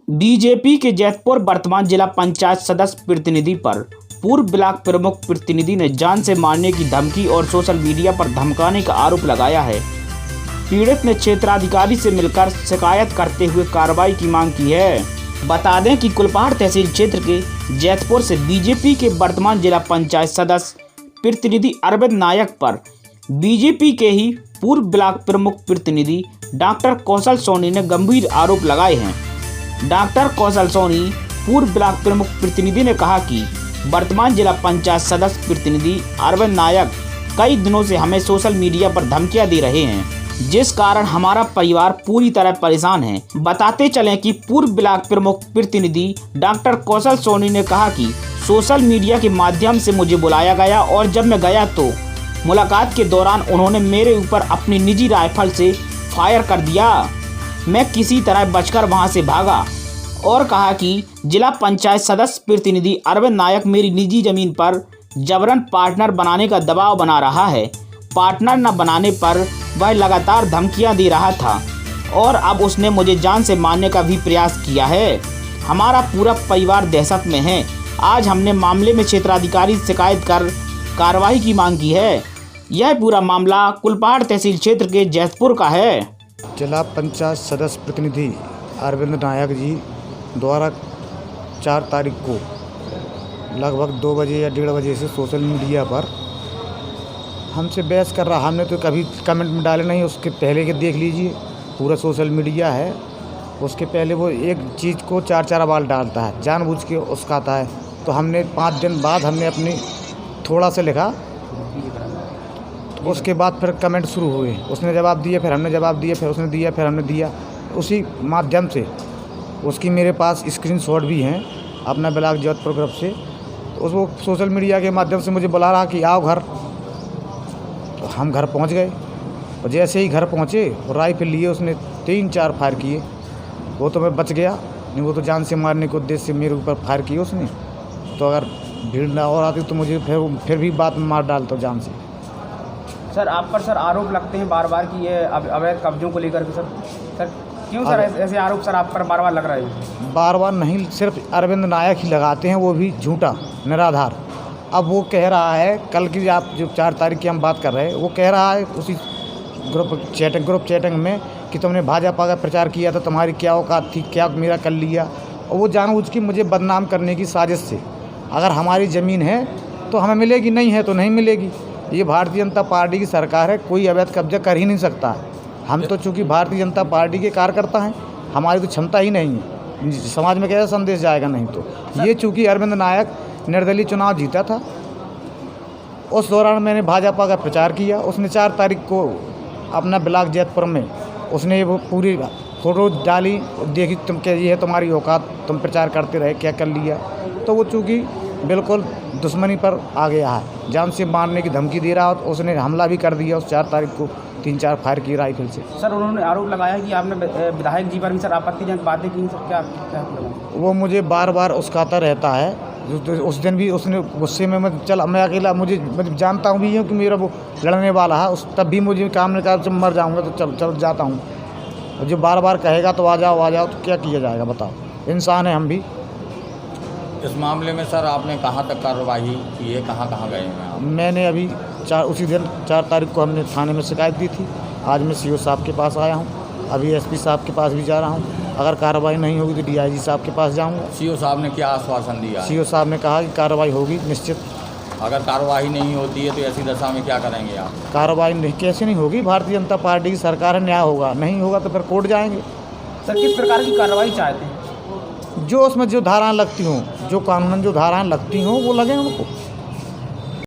BJP के जैतपुर वर्तमान जिला पंचायत सदस्य प्रतिनिधि पर पूर्व ब्लॉक प्रमुख प्रतिनिधि ने जान से मारने की धमकी और सोशल मीडिया पर धमकाने का आरोप लगाया है। पीड़ित ने क्षेत्राधिकारी से मिलकर शिकायत करते हुए कार्रवाई की मांग की है। बता दें कि कुलपहाड़ तहसील क्षेत्र के जैतपुर से बीजेपी के वर्तमान जिला पंचायत सदस्य प्रतिनिधि अरविंद नायक पर बीजेपी के ही पूर्व ब्लॉक प्रमुख प्रतिनिधि डॉक्टर कौशल सोनी ने गंभीर आरोप लगाए हैं। डॉक्टर कौशल सोनी पूर्व ब्लॉक प्रमुख प्रतिनिधि ने कहा कि वर्तमान जिला पंचायत सदस्य प्रतिनिधि अरविंद नायक कई दिनों से हमें सोशल मीडिया पर धमकियां दे रहे हैं, जिस कारण हमारा परिवार पूरी तरह परेशान है। बताते चलें कि पूर्व ब्लॉक प्रमुख प्रतिनिधि डॉक्टर कौशल सोनी ने कहा कि सोशल मीडिया के माध्यम से मुझे बुलाया गया और जब मैं गया तो मुलाकात के दौरान उन्होंने मेरे ऊपर अपनी निजी राइफल से फायर कर दिया। मैं किसी तरह बचकर वहां से भागा और कहा कि जिला पंचायत सदस्य प्रतिनिधि अरविंद नायक मेरी निजी जमीन पर जबरन पार्टनर बनाने का दबाव बना रहा है। पार्टनर न बनाने पर वह लगातार धमकियां दे रहा था और अब उसने मुझे जान से मारने का भी प्रयास किया है। हमारा पूरा परिवार दहशत में है। आज हमने मामले में क्षेत्राधिकारी से शिकायत कर कार्रवाई की मांग की है। यह पूरा मामला कुलपहाड़ तहसील क्षेत्र के जैतपुर का है। जिला पंचायत सदस्य प्रतिनिधि अरविंद नायक जी द्वारा 4 तारीख को लगभग 2 बजे या 1:30 बजे से सोशल मीडिया पर हमसे बहस कर रहा। हमने तो कभी कमेंट में डाले नहीं, उसके पहले के देख लीजिए, पूरा सोशल मीडिया है। उसके पहले वो एक चीज़ को 4 बार डालता है, जानबूझ के उस्काता है। तो हमने 5 दिन बाद हमने अपनी थोड़ा सा लिखा, तो उसके बाद फिर कमेंट शुरू हुए। उसने जवाब दिया, फिर हमने जवाब दिया, फिर उसने दिया, फिर हमने दिया। उसी माध्यम से उसकी मेरे पास स्क्रीनशॉट भी हैं अपना ब्लॉक जैतपुर ग्रुप से। तो वो सोशल मीडिया के माध्यम से मुझे बुला रहा कि आओ घर। तो हम घर पहुंच गए और जैसे ही घर पहुंचे राइफल लिए उसने 3-4 फायर किए। वो तो मैं बच गया, नहीं वो तो जान से मारने के उद्देश्य से मेरे ऊपर फायर किए उसने। तो अगर भीड़ ना और आती तो मुझे फिर भी बात में मार डालता जान से। सर आप पर आरोप लगते हैं बार बार कि ये अवैध कब्जों को लेकर के सर क्यों सर ऐसे आरोप सर आप पर बार बार लग रहे हैं? बार बार नहीं, सिर्फ अरविंद नायक ही लगाते हैं, वो भी झूठा निराधार। अब वो कह रहा है, कल की आप जो 4 तारीख की हम बात कर रहे हैं, वो कह रहा है उसी ग्रुप चैटिंग में कि तुमने भाजपा का प्रचार किया था, तुम्हारी क्या औकात थी, क्या मेरा कर लिया। और वो जानबूझ के मुझे बदनाम करने की साजिश से। अगर हमारी ज़मीन है तो हमें मिलेगी, नहीं है तो नहीं मिलेगी। ये भारतीय जनता पार्टी की सरकार है, कोई अवैध कब्जा कर ही नहीं सकता है। हम तो चूँकि भारतीय जनता पार्टी के कार्यकर्ता हैं, हमारी तो क्षमता ही नहीं है। समाज में कैसा संदेश जाएगा? नहीं तो ये चूँकि अरविंद नायक निर्दलीय चुनाव जीता था, उस दौरान मैंने भाजपा का प्रचार किया। उसने 4 तारीख को अपना ब्लॉक जैतपुर में उसने वो पूरी फोटो डाली, देखी तुम क्या ये है तुम्हारी औकात, तुम प्रचार करते रहे, क्या कर लिया। तो वो चूँकि बिल्कुल दुश्मनी पर आ गया है, जान से मारने की धमकी दे रहा। तो उसने हमला भी कर दिया उस 4 तारीख को, 3-4 फायर की राइफल से। सर उन्होंने आरोप लगाया कि आपने विधायक जी पर भी सर आपत्तिजनक बातें की। सर क्या वो मुझे बार बार उस्काता रहता है। उस दिन भी उसने गुस्से में मैं अकेला, मुझे जानता हूँ भी हूँ कि मेरा वो लड़ने वाला है, तब भी मुझे काम ने कहा जब मर जाऊँगा तो चल जाता हूँ। जो बार बार कहेगा तो आ जाओ तो क्या किया जाएगा बताओ? इंसान है हम भी। इस मामले में सर आपने कहाँ तक कार्रवाई की है, कहाँ गए हैं आप? मैंने अभी उसी दिन 4 तारीख को हमने थाने में शिकायत दी थी। आज मैं सीओ साहब के पास आया हूँ, अभी एसपी साहब के पास भी जा रहा हूँ। अगर कार्रवाई नहीं होगी तो डीआईजी साहब के पास जाऊँगा। सीओ साहब ने क्या आश्वासन दिया? सीओ साहब ने कहा कि कार्रवाई होगी निश्चित। अगर कार्रवाई नहीं होती है तो ऐसी दशा में क्या करेंगे आप? कार्रवाई कैसे नहीं होगी? भारतीय जनता पार्टी की सरकार है, न्याय होगा। नहीं होगा तो फिर कोर्ट जाएंगे। सर किस प्रकार की कार्रवाई चाहते हैं? जो उसमें जो धाराएँ लगती हों, जो कानूनन जो धाराएँ लगती हों वो लगें उनको।